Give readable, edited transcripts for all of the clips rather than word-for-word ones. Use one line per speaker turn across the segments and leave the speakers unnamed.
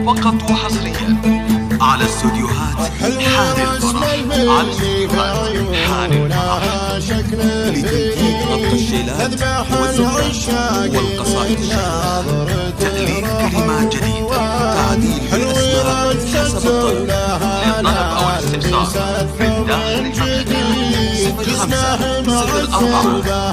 فقط وحصريا على استوديوهات حان الفرح. على استوديوهات حان الفرح لتنفيذ ربط الشيلات والزفات والقصائد الشعرية، تأليف كلمات جديدة، تعديل بالأسماء حسب الطلب. للطلب أو الاستفسار من داخل المملكة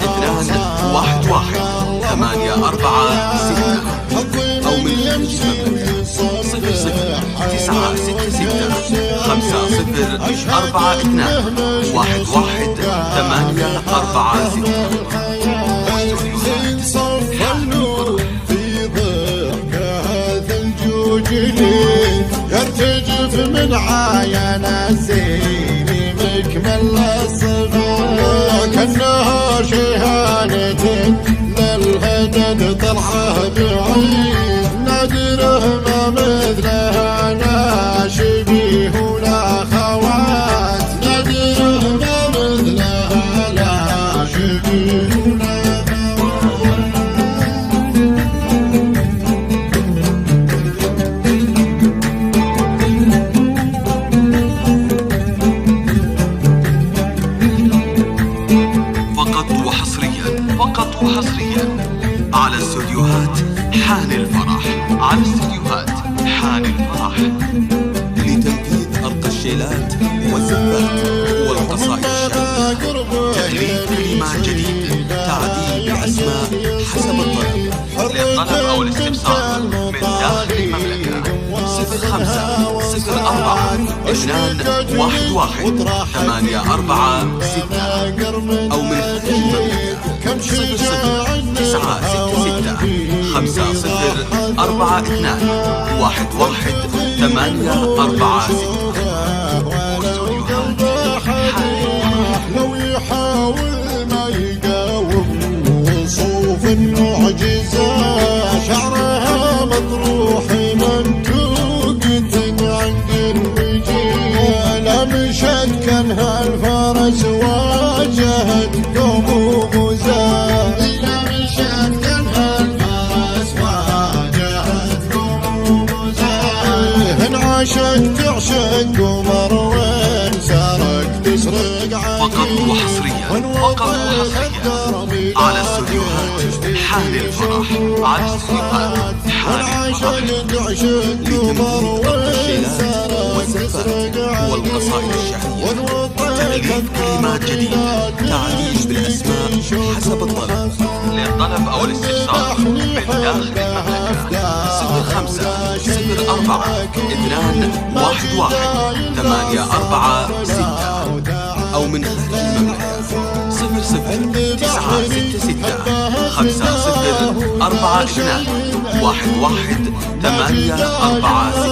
05-04-211-846 أو من خارج المملكة
00-9-6-6-5-0-4-2-1-1-8 يرتجف من عاين الزين مكمل الصفا كالنهار شهانة للهدد طلعه بعيد نادره ما مثلها لا شبيه ولا خوات نادره ما مثلها لا شبيه ولا
فقط وحصريا على استوديوهات حان الفرح. على استوديوهات حان الفرح لتنفيذ أرقى الشيلات والزفات والقصائد الشعرية، تأليف كلمات جديدة، تعديل بالأسماء حسب الطلب. للطلب أو الاستفسار من داخل المملكة 05-04-2-1-1-846 أو من خارج المملكة 00-9-6-6-5-0-4-2-1-1-846.
لو يحاول ما يقاوم وصوف المعجزة شعرها مطروح منتوقة عند الوجيه لا مشت كانها الفرس واجهت قوم وغزاة لا مشت كانها الفرس واجهت قوم وغزاة انعاشت تعشق قمر وين سارك تسرق
فقط وحصريا على استوديوهات حان الفرح. على استوديوهات حان الفرح لتنفيذ ربط الشيلات والزفات والقصائد الشعرية، تأليف كلمات جديدة، تعديل بالأسماء حسب الطلب. للطلب أو الاستفسار من داخل المملكة 05-04-2-1-1-846 أو من خارج المملكة 00-9-6-6-5-0-4-2-1-1-846.